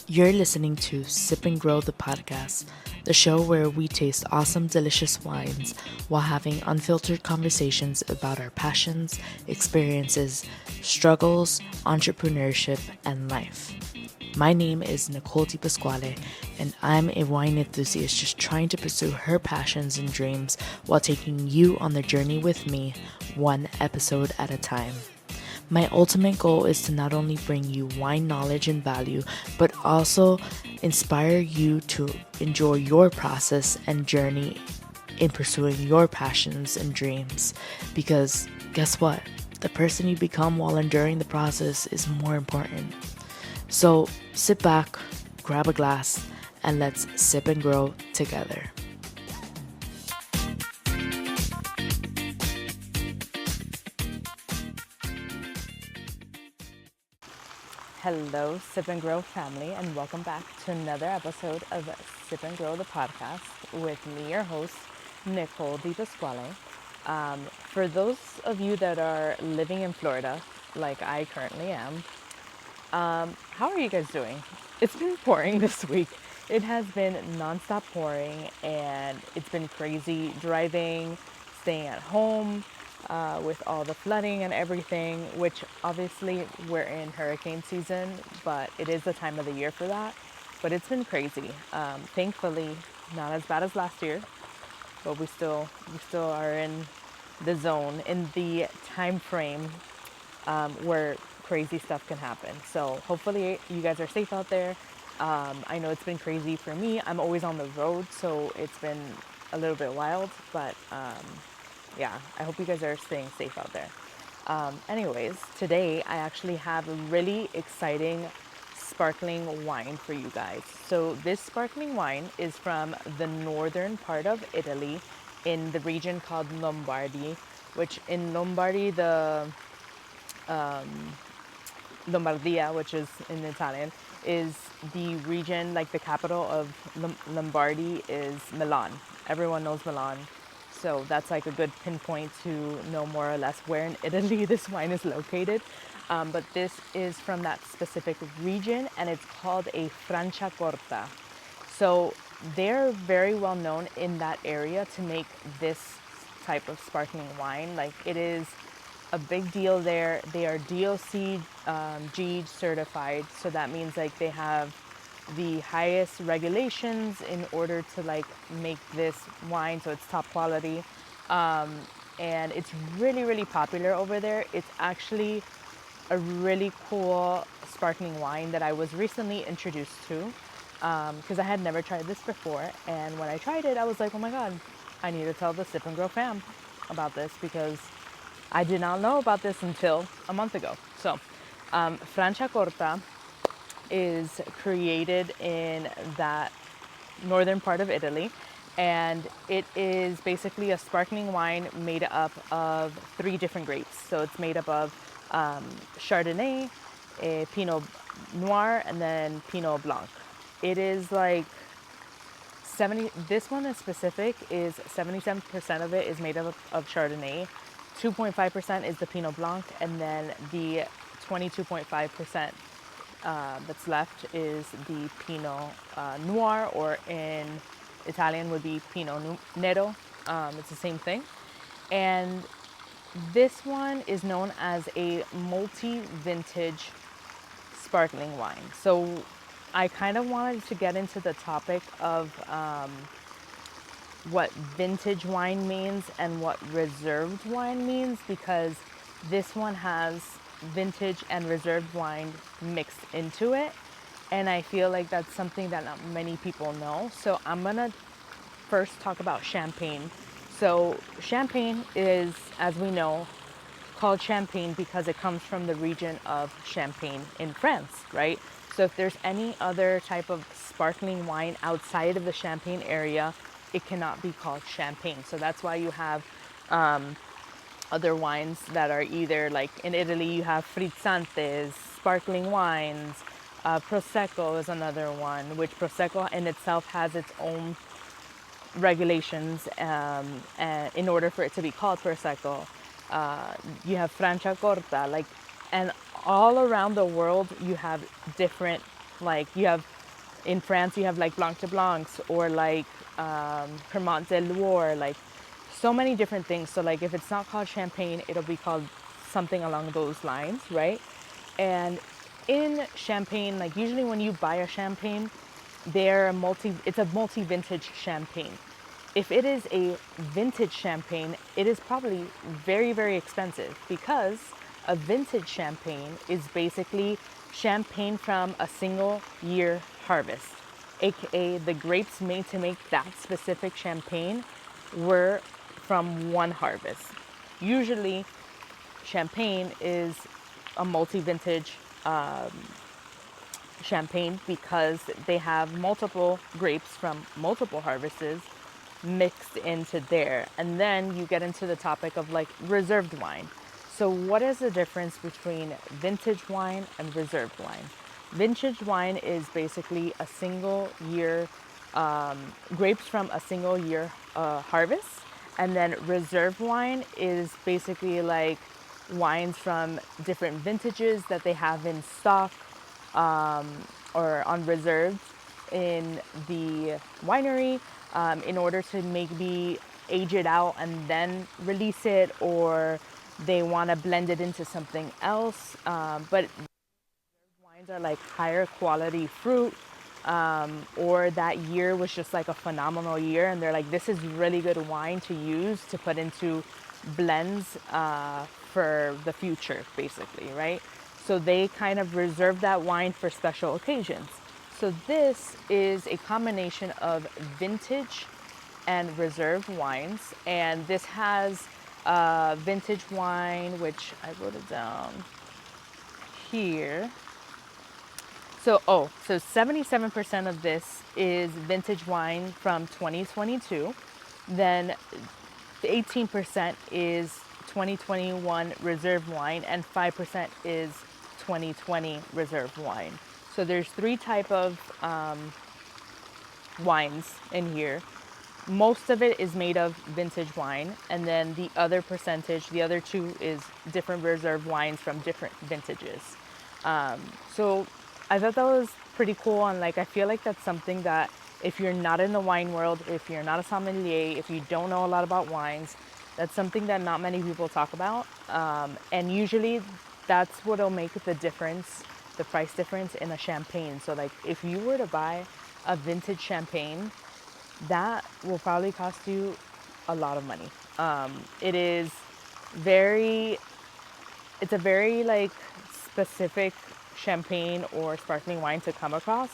You're listening to Sip and Grow the podcast, the show where we taste awesome, delicious wines while having unfiltered conversations about our passions, experiences, struggles, entrepreneurship, and life. My name is Nicole Di Pasquale, and I'm a wine enthusiast just trying to pursue her passions and dreams while taking you on the journey with me, one episode at a time. My ultimate goal is to not only bring you wine knowledge and value, but also inspire you to enjoy your process and journey in pursuing your passions and dreams. Because guess what? The person you become while enduring the process is more important. So sit back, grab a glass, and let's sip and grow together. Hello, Sip and Grow family, and welcome back to another episode of Sip and Grow the podcast with me, your host, Nicole Di Pasquale. For those of you that are living in Florida, like I currently am, how are you guys doing? It's been pouring this week. It has been nonstop pouring, and it's been crazy driving, staying at home, with all the flooding and everything, which obviously we're in hurricane season, but it is the time of the year for that. But it's been crazy. Thankfully, not as bad as last year, but we still are in the zone, in the time frame where crazy stuff can happen. So hopefully you guys are safe out there. I know it's been crazy for me. I'm always on the road, so it's been a little bit wild, but yeah, I hope you guys are staying safe out there. Anyways, today I actually have a really exciting sparkling wine for you guys. So this sparkling wine is from the northern part of Italy in the region called Lombardy, which in Lombardy, the Lombardia, which is in Italian, is the region, like the capital of Lombardy is Milan. Everyone knows Milan. So that's like a good pinpoint to know more or less where in Italy this wine is located. But this is from that specific region, and it's called a Franciacorta. So they're very well known in that area to make this type of sparkling wine. Like it is a big deal there. They are DOCG certified, so that means like they have the highest regulations in order to like make this wine, so it's top quality. And it's really popular over there. It's actually a really cool sparkling wine that I was recently introduced to, because I had never tried this before. And when I tried it, I was like, oh my God, I need to tell the Sip and Grow fam about this, because I did not know about this until a month ago. So, Franciacorta is created in that northern part of Italy, and it is basically a sparkling wine made up of three different grapes. So it's made up of Chardonnay, a Pinot Noir, and then Pinot Blanc. It is like 70, this one in specific is 77% of it is made up of Chardonnay, 2.5% is the Pinot Blanc, and then the 22.5% that's left is the Pinot Noir, or in Italian would be Pinot Nero. It's the same thing. And this one is known as a multi-vintage sparkling wine. So I kind of wanted to get into the topic of what vintage wine means and what reserved wine means, because this one has vintage and reserved wine mixed into it, and I feel like that's something that not many people know. So I'm gonna first talk about champagne. So champagne is, as we know, called champagne because it comes from the region of Champagne in France, right? So if there's any other type of sparkling wine outside of the Champagne area, it cannot be called champagne. So that's why you have other wines that are either, like in Italy, you have frizzantes, sparkling wines. Prosecco is another one, which Prosecco in itself has its own regulations, and in order for it to be called Prosecco. You have Franciacorta, like, and all around the world you have different, like you have In France, you have like Blanc de Blancs or like Cremant de Loire, like so many different things. So like if it's not called champagne, it'll be called something along those lines, right? And in champagne, like usually when you buy a champagne, it's a multi-vintage champagne. If it is a vintage champagne, it is probably very, very expensive because a vintage champagne is basically champagne from a single year harvest, aka the grapes made to make that specific champagne were from one harvest. Usually, champagne is a multi-vintage champagne because they have multiple grapes from multiple harvests mixed into there. And then you get into the topic of like reserved wine. So what is the difference between vintage wine and reserved wine? Vintage wine is basically a single year, grapes from a single year harvest. And then reserve wine is basically like wines from different vintages that they have in stock or on reserve in the winery in order to maybe age it out and then release it, or they want to blend it into something else. But wines are like higher quality fruit, or that year was just like a phenomenal year, and they're like, this is really good wine to use to put into blends for the future, basically, right? So they kind of reserve that wine for special occasions. So this is a combination of vintage and reserve wines, and this has vintage wine, which I wrote it down here. So 77% of this is vintage wine from 2022. Then 18% is 2021 reserve wine, and 5% is 2020 reserve wine. So there's three type of wines in here. Most of it is made of vintage wine, and then the other percentage, the other two, is different reserve wines from different vintages. So I thought that was pretty cool, and like I feel like that's something that if you're not in the wine world, if you're not a sommelier, if you don't know a lot about wines, that's something that not many people talk about. And usually that's what'll make the difference, the price difference in a champagne. So like if you were to buy a vintage champagne, that will probably cost you a lot of money. It is very, it's a very like specific champagne or sparkling wine to come across.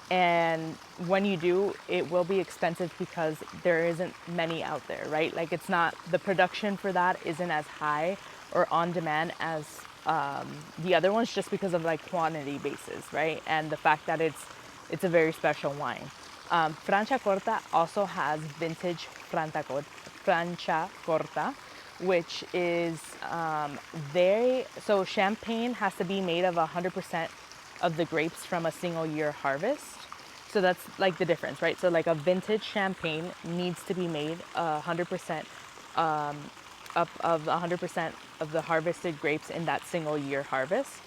And when you do, it will be expensive because there isn't many out there, right? Like it's not, the production for that isn't as high or on demand as the other ones, just because of like quantity basis, right? And the fact that it's a very special wine. Franciacorta also has vintage Franciacorta, which is so champagne has to be made of 100% of the grapes from a single year harvest. So that's like the difference, right? So like a vintage champagne needs to be made 100% of 100% of the harvested grapes in that single year harvest.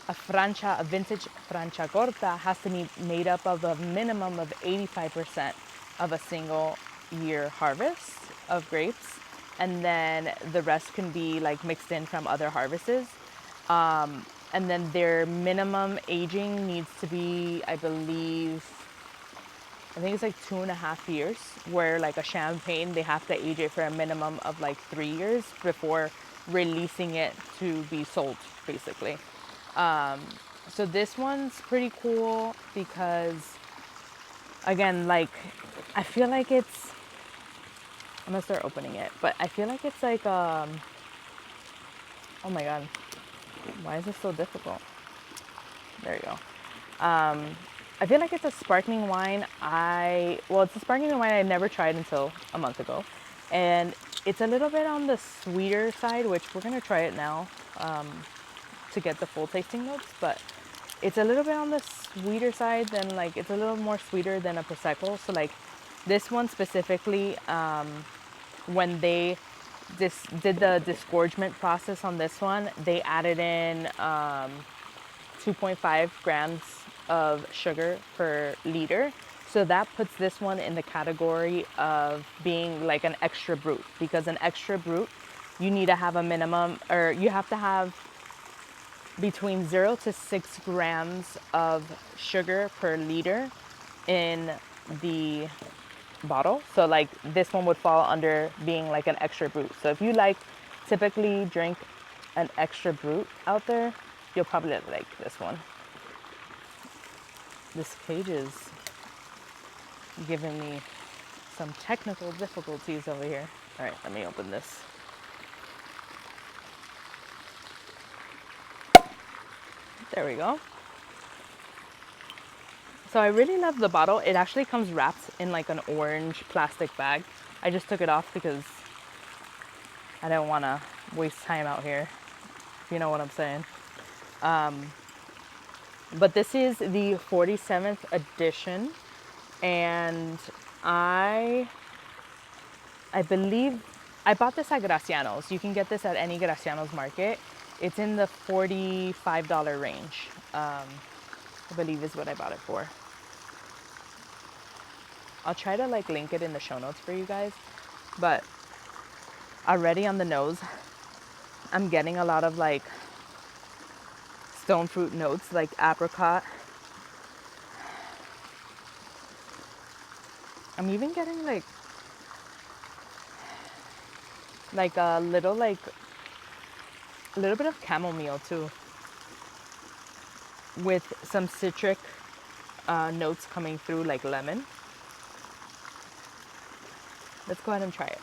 A vintage Franciacorta has to be made up of a minimum of 85% of a single year harvest of grapes, and then the rest can be like mixed in from other harvests. And then their minimum aging needs to be, I think it's like 2.5 years, where like a champagne, they have to age it for a minimum of like 3 years before releasing it to be sold, basically. So this one's pretty cool because, again, like, I feel like it's, I'm gonna start opening it, but I feel like it's like, oh my God, why is this so difficult? There you go. I feel like it's a sparkling wine. It's a sparkling wine I never tried until a month ago. And it's a little bit on the sweeter side, which we're gonna try it now to get the full tasting notes, but it's a little bit on the sweeter side than, like, it's a little more sweeter than a Prosecco. So like this one specifically, when they did the disgorgement process on this one, they added in 2.5 grams of sugar per liter. So that puts this one in the category of being like an extra brut, because an extra brut, you need to have a minimum, or you have to have between 0 to 6 grams of sugar per liter in the bottle. So like this one would fall under being like an extra brut. So if you like typically drink an extra brut out there, you'll probably like this one. This cage is giving me some technical difficulties over here. All right, let me open this. There we go. So I really love the bottle. It actually comes wrapped in like an orange plastic bag. I just took it off because I didn't want to waste time out here, if you know what I'm saying. But this is the 47th edition, and I believe I bought this at Graciano's. You can get this at any Graciano's market. It's in the $45 range. I believe is what I bought it for. I'll try to like link it in the show notes for you guys. But already on the nose, I'm getting a lot of like stone fruit notes, like apricot. I'm even getting like a little bit of chamomile too, with some citric notes coming through, like lemon. Let's go ahead and try it.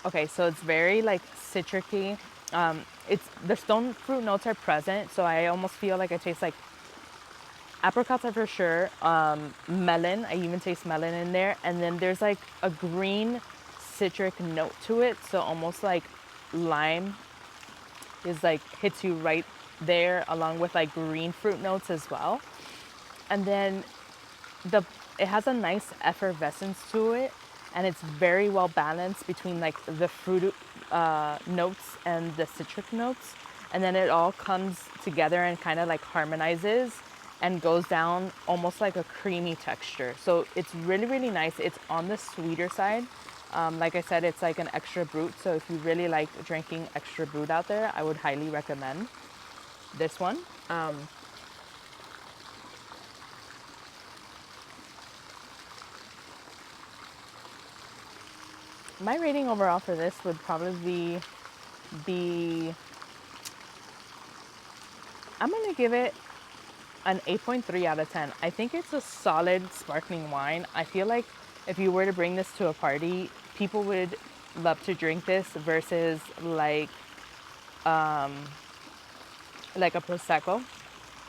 Okay, so it's very like citricy. It's the stone fruit notes are present, so I almost feel like I taste like apricots are for sure. Melon, I even taste melon in there, and then there's like a green citric note to it, so almost like lime is like hits you right there, along with like green fruit notes as well. And then it has a nice effervescence to it, and it's very well balanced between like the fruit notes and the citric notes, and then it all comes together and kind of like harmonizes and goes down almost like a creamy texture. So it's really, really nice. It's on the sweeter side. Like I said, it's like an extra brut. So if you really like drinking extra brut out there, I would highly recommend this one. My rating overall for this would probably be, I'm gonna give it an 8.3 out of 10. I think it's a solid sparkling wine. I feel like if you were to bring this to a party, people would love to drink this versus like a Prosecco.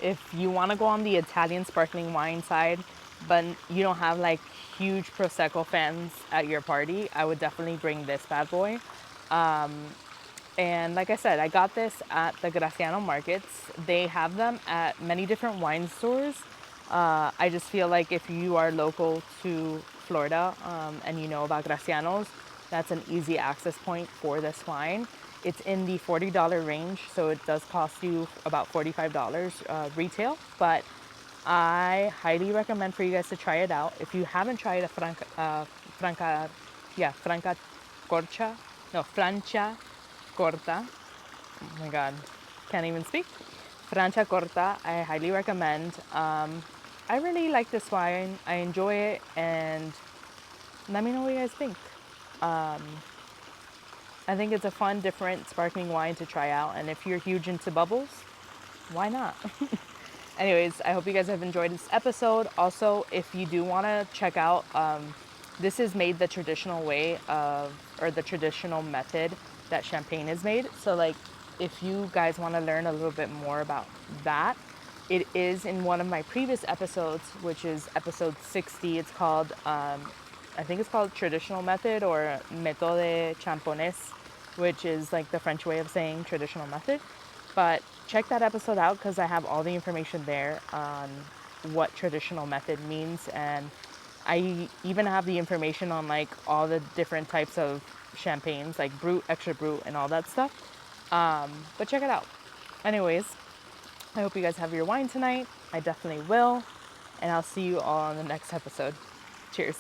If you want to go on the Italian sparkling wine side, but you don't have like huge Prosecco fans at your party, I would definitely bring this bad boy. And like I said, I got this at the Graciano markets. They have them at many different wine stores. I just feel like if you are local to Florida and you know about Graciano's, that's an easy access point for this wine. It's in the $40 range, so it does cost you about $45 retail, but I highly recommend for you guys to try it out. If you haven't tried a Franciacorta, oh my god, can't even speak. Franciacorta, I highly recommend. I really like this wine. I enjoy it, and let me know what you guys think. I think it's a fun, different sparkling wine to try out, and if you're huge into bubbles, why not? Anyways, I hope you guys have enjoyed this episode. Also, if you do want to check out, this is made the traditional way of, or the traditional method that champagne is made. So like, if you guys want to learn a little bit more about that, it is in one of my previous episodes, which is episode 60. It's called, I think it's called Traditional Method, or Méthode Champonaise, which is like the French way of saying traditional method. But check that episode out because I have all the information there on what traditional method means and I even have the information on like all the different types of champagnes, like Brut, extra Brut, and all that stuff. But check it out. Anyways, I hope you guys have your wine tonight. I definitely will. And I'll see you all on the next episode. Cheers.